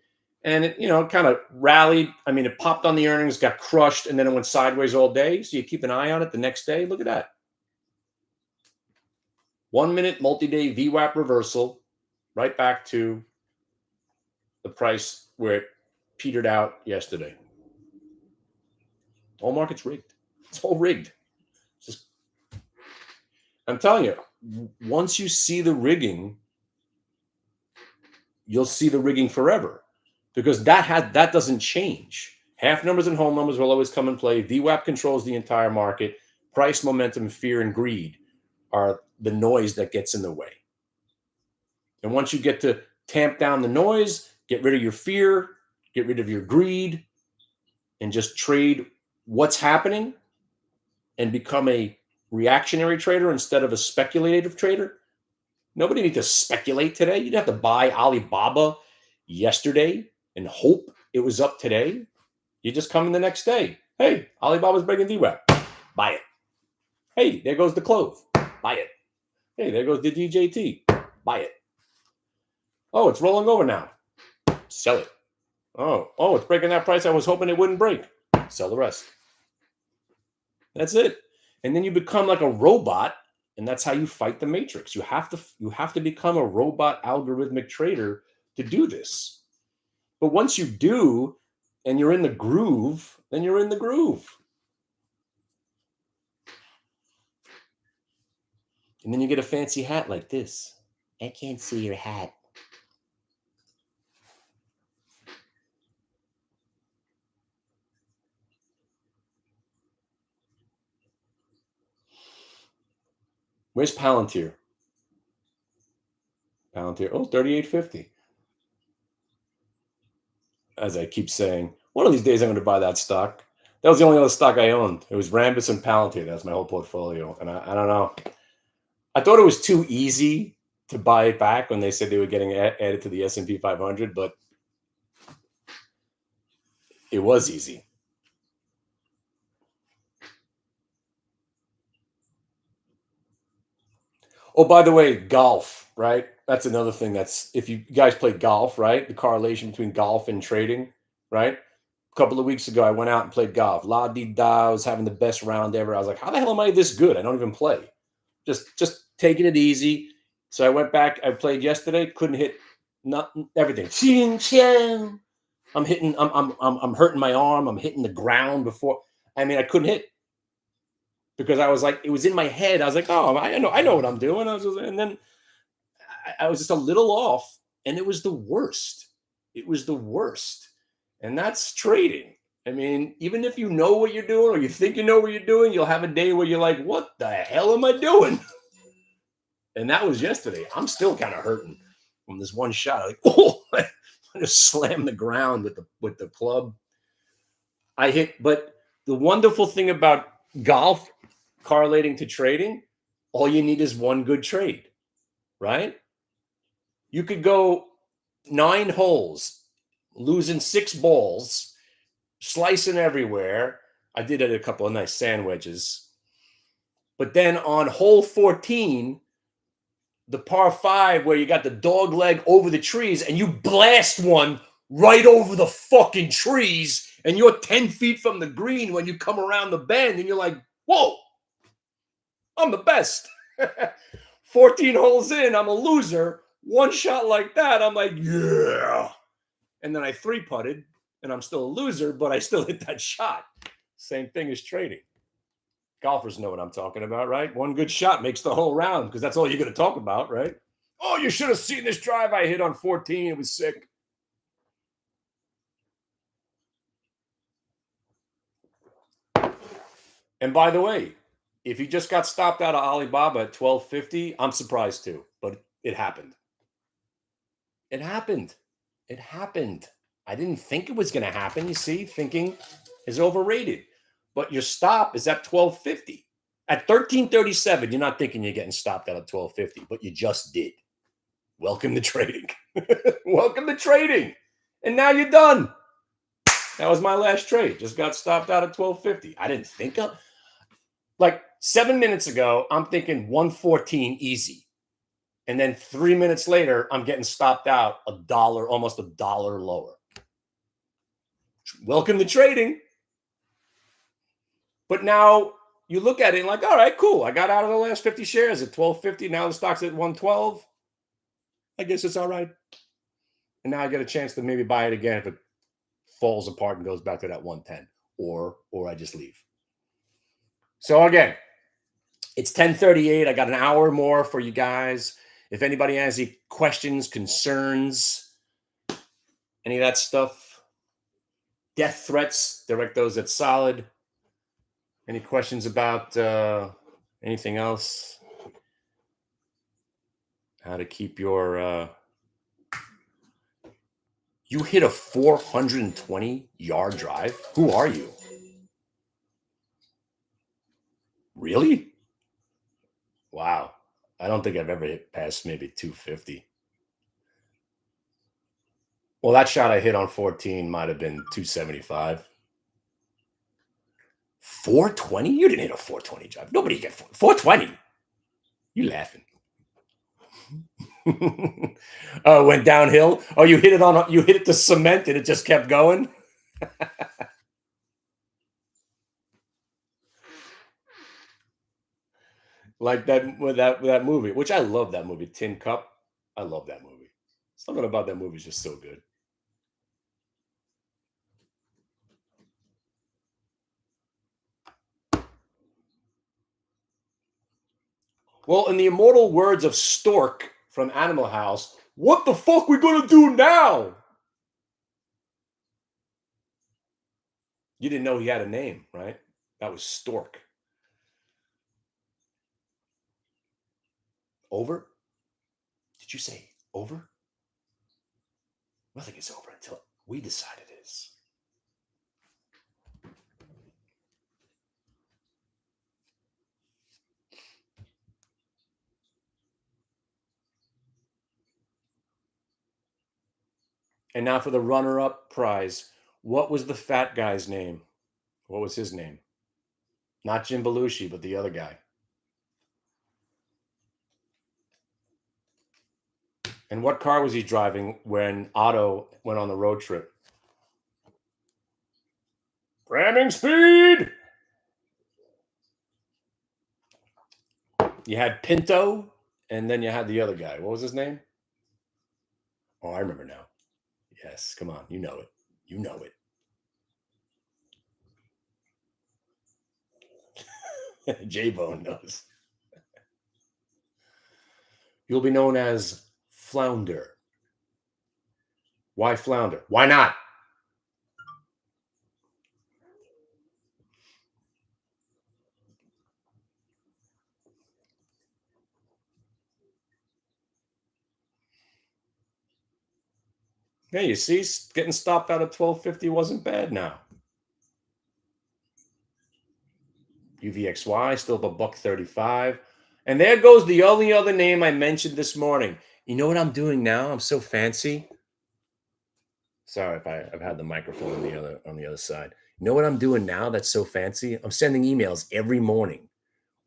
and it, kind of rallied. I mean, it popped on the earnings, got crushed, and then it went sideways all day. So you keep an eye on it the next day. Look at that. 1 minute multi-day VWAP reversal, right back to the price where it petered out yesterday. All market's rigged. It's all rigged. Just, I'm telling you, once you see the rigging, you'll see the rigging forever, because that doesn't change. Half numbers and whole numbers will always come and play. VWAP controls the entire market. Price, momentum, fear, and greed are the noise that gets in the way. And once you get to tamp down the noise, get rid of your fear, get rid of your greed, and just trade what's happening and become a reactionary trader instead of a speculative trader. Nobody needs to speculate today. You didn't have to buy Alibaba yesterday and hope it was up today. You just come in the next day. Hey, Alibaba's breaking VWAP. Buy it. Hey, there goes the Clove. Buy it. Hey, there goes the DJT. Buy it. Oh, it's rolling over now. Sell it. Oh, it's breaking that price I was hoping it wouldn't break. Sell the rest. That's it. And then you become like a robot, and that's how you fight the matrix. You have to become a robot algorithmic trader to do this. But once you do, and you're in the groove, then you're in the groove. And then you get a fancy hat like this. I can't see your hat. Where's Palantir? Palantir. Oh, 38.50. As I keep saying, one of these days I'm going to buy that stock. That was the only other stock I owned. It was Rambus and Palantir. That's my whole portfolio. And I don't know. I thought it was too easy to buy it back when they said they were getting added to the S&P 500, but it was easy. Oh, by the way, golf, right? That's another thing that's, if you guys play golf, right? The correlation between golf and trading, right? A couple of weeks ago, I went out and played golf. La di da, I was having the best round ever. I was like, how the hell am I this good? I don't even play. Just taking it easy. So I went back. I played yesterday. Couldn't hit everything. I'm hitting. I'm hurting my arm. I'm hitting the ground before. I mean, I couldn't hit because I was like, it was in my head. I was like, oh, I know what I'm doing. And then I was just a little off, and it was the worst. It was the worst, and that's trading. I mean, even if you know what you're doing or you think you know what you're doing, you'll have a day where you're like, what the hell am I doing? And that was yesterday. I'm still kind of hurting from this one shot. Like, oh, I just slammed the ground with the club. I hit, but the wonderful thing about golf correlating to trading, all you need is one good trade, right? You could go 9 holes, losing 6 balls, slicing everywhere. I did it a couple of nice sand wedges. But then on hole 14, the par 5 where you got the dog leg over the trees and you blast one right over the fucking trees and you're 10 feet from the green when you come around the bend and you're like, whoa, I'm the best. 14 holes in, I'm a loser. One shot like that, I'm like, yeah. And then I 3-putted and I'm still a loser, but I still hit that shot. Same thing as trading. Golfers know what I'm talking about, right? One good shot makes the whole round because that's all you're going to talk about, right? Oh, you should have seen this drive I hit on 14. It was sick. And by the way, if you just got stopped out of Alibaba at 12.50, I'm surprised too, but it happened. It happened. It happened. I didn't think it was going to happen. You see, thinking is overrated. But your stop is at 12.50. At 1337, you're not thinking you're getting stopped out at 1250, but you just did. Welcome to trading. Welcome to trading. And now you're done. That was my last trade. Just got stopped out at 1250. I didn't think of like 7 minutes ago, I'm thinking 114 easy. And then 3 minutes later, I'm getting stopped out $1, almost $1 lower. Welcome to trading. But now you look at it and like, all right, cool. I got out of the last 50 shares at 1250. Now the stock's at 112. I guess it's all right. And now I get a chance to maybe buy it again if it falls apart and goes back to that 110, or I just leave. So again, it's 10:38. I got an hour more for you guys. If anybody has any questions, concerns, any of that stuff, death threats, direct those at Solid. Any questions about anything else? How to keep your you hit a 420-yard drive? Who are you? Really? Wow. I don't think I've ever hit past maybe 250. Well, that shot I hit on 14 might have been 275. 420? You didn't hit a 420 drive. Nobody get 420. You laughing. Oh, went downhill. Oh, you hit it to cement and it just kept going. Like that movie, which I love that movie, Tin Cup. I love that movie. Something about that movie is just so good. Well, in the immortal words of Stork from Animal House, what the fuck we gonna do now? You didn't know he had a name, right? That was Stork. Over? Did you say over? Nothing is over until we decide it is. And now for the runner-up prize. What was the fat guy's name? What was his name? Not Jim Belushi, but the other guy. And what car was he driving when Otto went on the road trip? Ramming speed! You had Pinto, and then you had the other guy. What was his name? Oh, I remember now. Yes, come on. You know it. You know it. J-Bone knows. You'll be known as Flounder. Why Flounder? Why not? Hey, you see, getting stopped out at 1250 wasn't bad now. UVXY still up $1.35. And there goes the only other name I mentioned this morning. You know what I'm doing now? I'm so fancy. Sorry if I've had the microphone on the other side. You know what I'm doing now that's so fancy? I'm sending emails every morning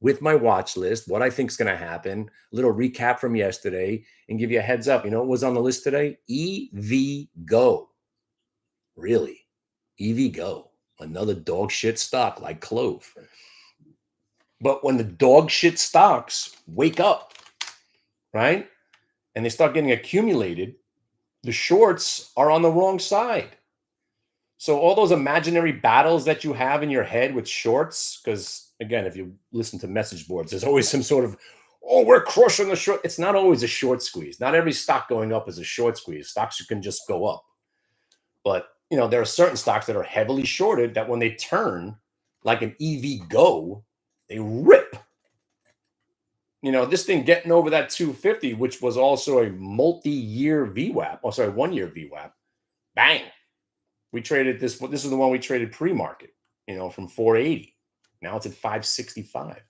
with my watch list, what I think is going to happen, a little recap from yesterday, and give you a heads up. You know what was on the list today? EV Go. Really? EV Go. Another dog shit stock like Clove. But when the dog shit stocks wake up, right, and they start getting accumulated, the shorts are on the wrong side. So all those imaginary battles that you have in your head with shorts, because again, if you listen to message boards, there's always some sort of, oh, we're crushing the short. It's not always a short squeeze. Not every stock going up is a short squeeze. Stocks can just go up. But, you know, there are certain stocks that are heavily shorted that when they turn like an EV Go, they rip. You know, this thing getting over that 250, which was also a multi-year VWAP. Oh, sorry, 1 year VWAP. Bang. We traded this is the one we traded pre-market, you know, from 480. Now it's at 565.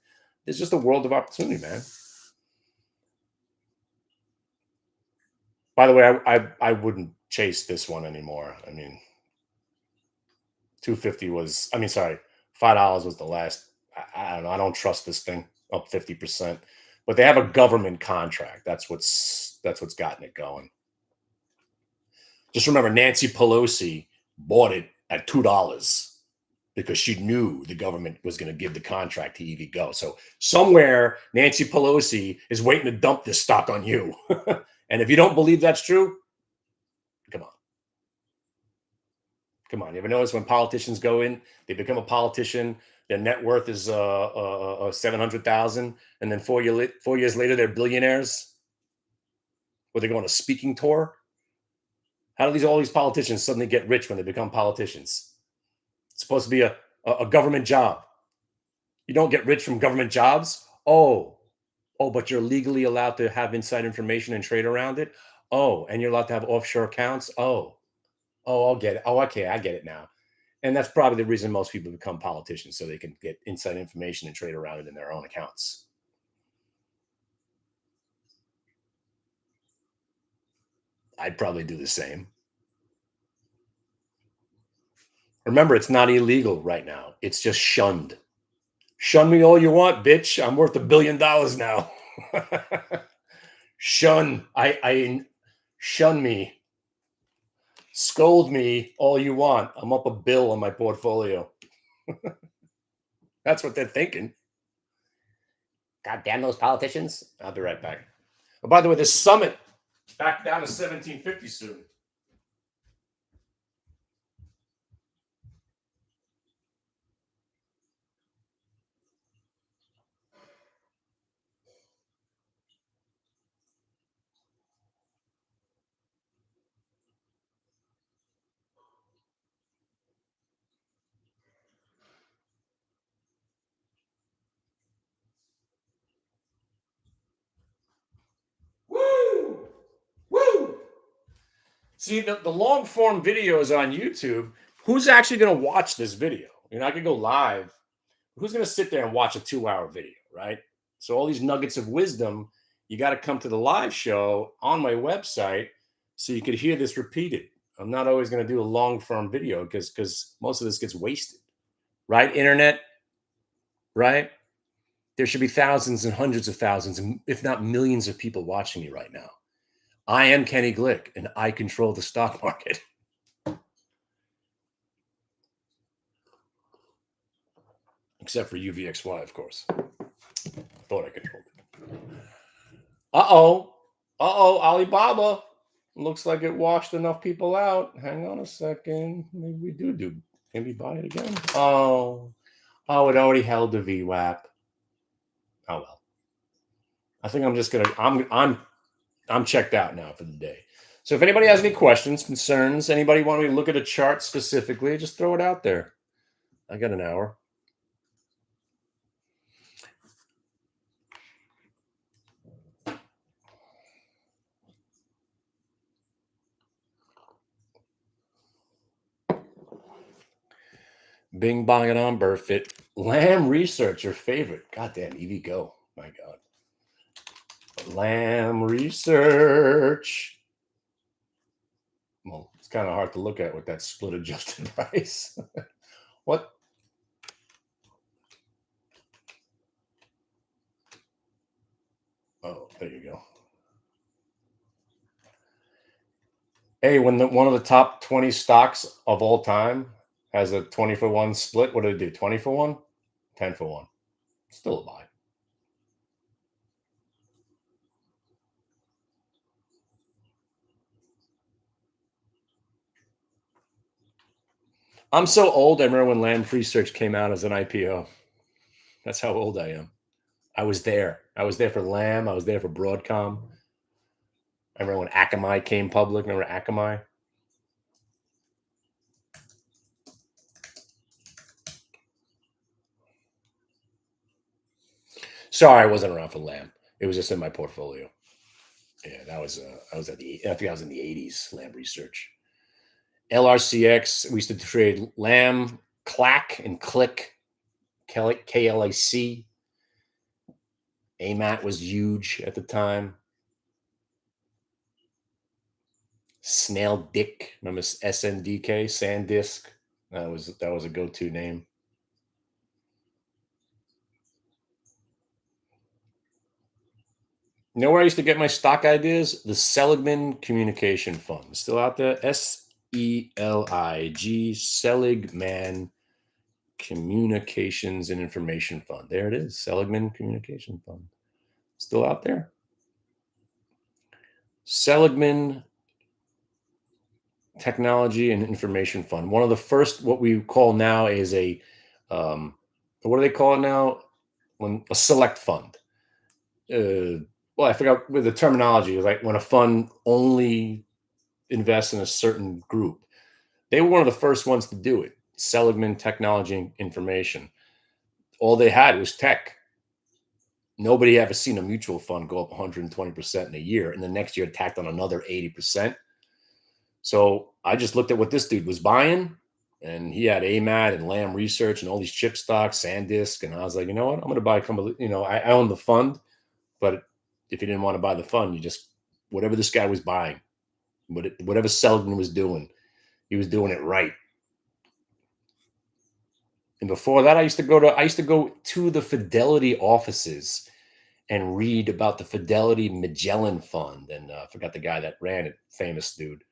It's just a world of opportunity, man. By the way, I wouldn't chase this one anymore. I mean, 250 was, I mean, sorry, $5 was the last. I don't know. I don't trust this thing up 50%. But they have a government contract. That's what's gotten it going. Just remember, Nancy Pelosi bought it at $2 because she knew the government was going to give the contract to EVgo. So somewhere, Nancy Pelosi is waiting to dump this stock on you. And if you don't believe that's true, come on. Come on. You ever notice when politicians go in, they become a politician, their net worth is 700,000, and then 4 years later, they're billionaires? Or they go on a speaking tour? How do all these politicians suddenly get rich when they become politicians? It's supposed to be a government job. You don't get rich from government jobs. Oh, but you're legally allowed to have inside information and trade around it. Oh, and you're allowed to have offshore accounts. Oh, I'll get it. Oh, okay, I get it now. And that's probably the reason most people become politicians, so they can get inside information and trade around it in their own accounts. I'd probably do the same. Remember, it's not illegal right now. It's just shunned. Shun me all you want, bitch. I'm worth $1 billion now. Shun. I shun me. Scold me all you want. I'm up $1 billion on my portfolio. That's what they're thinking. God damn those politicians. I'll be right back. Oh, by the way, the summit back down to 1750 soon. Woo! Woo! See, the long form videos on YouTube, who's actually going to watch this video? You know, I could go live. Who's going to sit there and watch a 2-hour video, right? So, all these nuggets of wisdom, you got to come to the live show on my website so you could hear this repeated. I'm not always going to do a long form video because most of this gets wasted, right? Internet, right? There should be thousands and hundreds of thousands, if not millions of people watching me right now. I am Kenny Glick, and I control the stock market. Except for UVXY, of course. Thought I controlled it. Uh-oh. Uh-oh, Alibaba. Looks like it washed enough people out. Hang on a second. Maybe we do. Can we buy it again? Oh, it already held the VWAP. Oh well. I think I'm just gonna. I'm checked out now for the day. So if anybody has any questions, concerns, anybody want me to look at a chart specifically, just throw it out there. I got an hour. Bing bong and on Burfit. Lamb Research, your favorite. Goddamn, EVgo. My God. Lamb Research. Well, it's kind of hard to look at with that split adjusted price. What? Oh, there you go. Hey, when one of the top 20 stocks of all time has a 20-for-1 split, what do they do? 20-for-1? 10-for-1. Still a buy. I'm so old. I remember when Lamb Research came out as an IPO. That's how old I am. I was there. I was there for Lamb. I was there for Broadcom. I remember when Akamai came public. Remember Akamai? Sorry, I wasn't around for Lamb. It was just in my portfolio. Yeah, that was I was at the. I think I was in the '80s. Lamb Research. LRCX. We used to trade Lamb, Clack, and Click. KLAC. AMAT was huge at the time. Snail Dick, remember SNDK, SanDisk? That was a go-to name. You know where I used to get my stock ideas? The Seligman Communication Fund. Still out there? SELIG, Seligman Communications and Information Fund. There it is, Seligman Communication Fund. Still out there? Seligman Technology and Information Fund. One of the first, what we call now is what do they call it now? When a select fund. Well, I forgot with the terminology. Like when a fund only invests in a certain group. They were one of the first ones to do it. Seligman Technology and Information. All they had was tech. Nobody ever seen a mutual fund go up 120% in a year, and the next year tacked on another 80%. So I just looked at what this dude was buying, and he had AMAT and Lamb Research and all these chip stocks, SanDisk, and I was like, you know what? I'm going to buy a couple. I own the fund, but if you didn't want to buy the fund, you just whatever this guy was buying, whatever Seligman was doing, he was doing it right. And before that, I used to go to the Fidelity offices and read about the Fidelity Magellan Fund, and I forgot the guy that ran it, famous dude.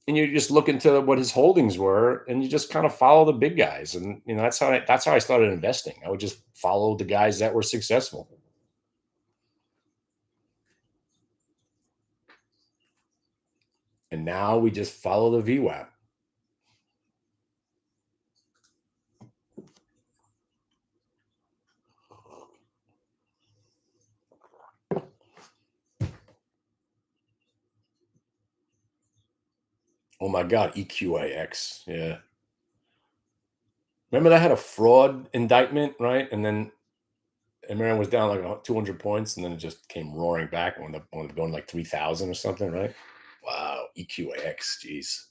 And you just look into what his holdings were, and you just kind of follow the big guys, and that's how I started investing. I would just follow the guys that were successful. And now we just follow the VWAP. Oh my God, EQAX. Yeah. Remember that had a fraud indictment, right? And then American was down like 200 points, and then it just came roaring back when the going like 3,000 or something, right? Wow, EQAX, jeez.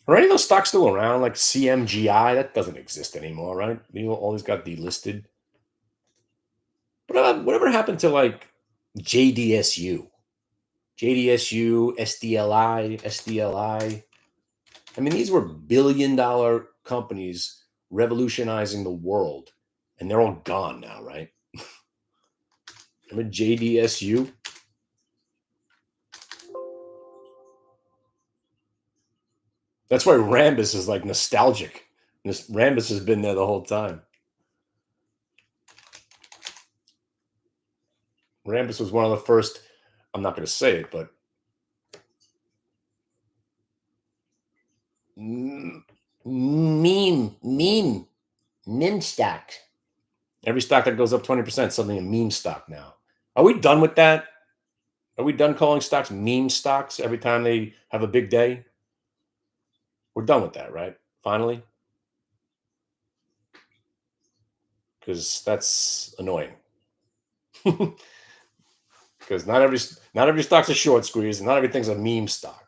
Are any of those stocks still around? Like CMGI, that doesn't exist anymore, right? All these got delisted. But whatever happened to like JDSU, JDSU, SDLI, SDLI? I mean, these were billion-dollar companies revolutionizing the world, and they're all gone now, right? Remember JDSU? That's why Rambus is like nostalgic. Rambus has been there the whole time. Rambus was one of the first. I'm not going to say it, but meme stock. Every stock that goes up 20% suddenly a meme stock now. Are we done with that? Are we done calling stocks meme stocks every time they have a big day? We're done with that, right? Finally? Because that's annoying. Because not every stock's a short squeeze, and not everything's a meme stock.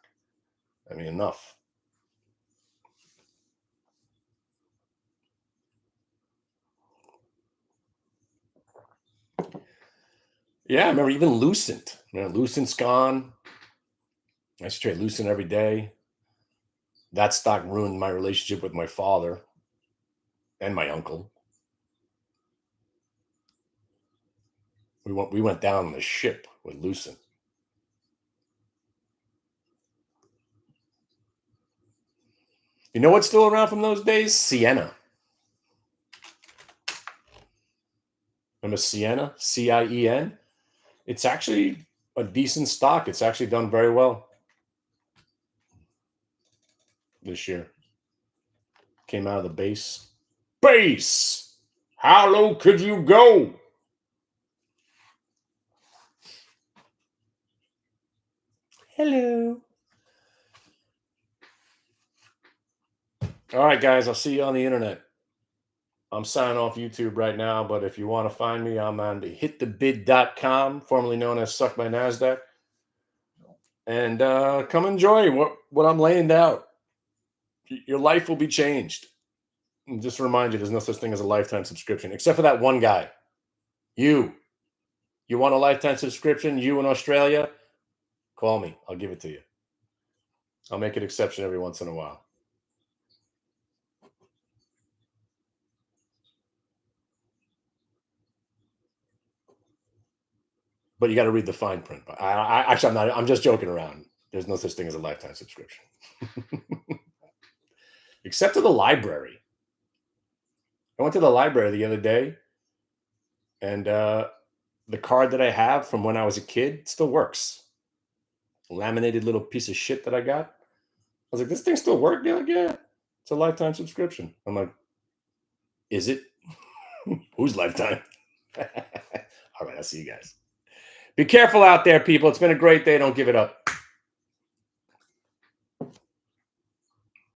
I mean, enough. Yeah, I remember even Lucent. Lucent's gone. I used to trade Lucent every day. That stock ruined my relationship with my father and my uncle. We went down on the ship with Lucent. You know what's still around from those days? Sienna. Remember Sienna? CIEN? It's actually a decent stock. It's actually done very well this year. Came out of the base. Base! How low could you go? Hello. All right, guys. I'll see you on the internet. I'm signing off YouTube right now, but if you want to find me, I'm on the hitthebid.com, formerly known as Suck My NASDAQ. And come enjoy what I'm laying out. Your life will be changed. Just to remind you, there's no such thing as a lifetime subscription, except for that one guy. You want a lifetime subscription? You in Australia? Call me. I'll give it to you. I'll make an exception every once in a while. But you got to read the fine print. Actually, I'm not. I'm just joking around. There's no such thing as a lifetime subscription, except to the library. I went to the library the other day, and the card that I have from when I was a kid still works. Laminated little piece of shit that I got. I was like, this thing still works? They're like, yeah, it's a lifetime subscription. I'm like, is it? Whose lifetime? All right, I'll see you guys. Be careful out there, people. It's been a great day. Don't give it up.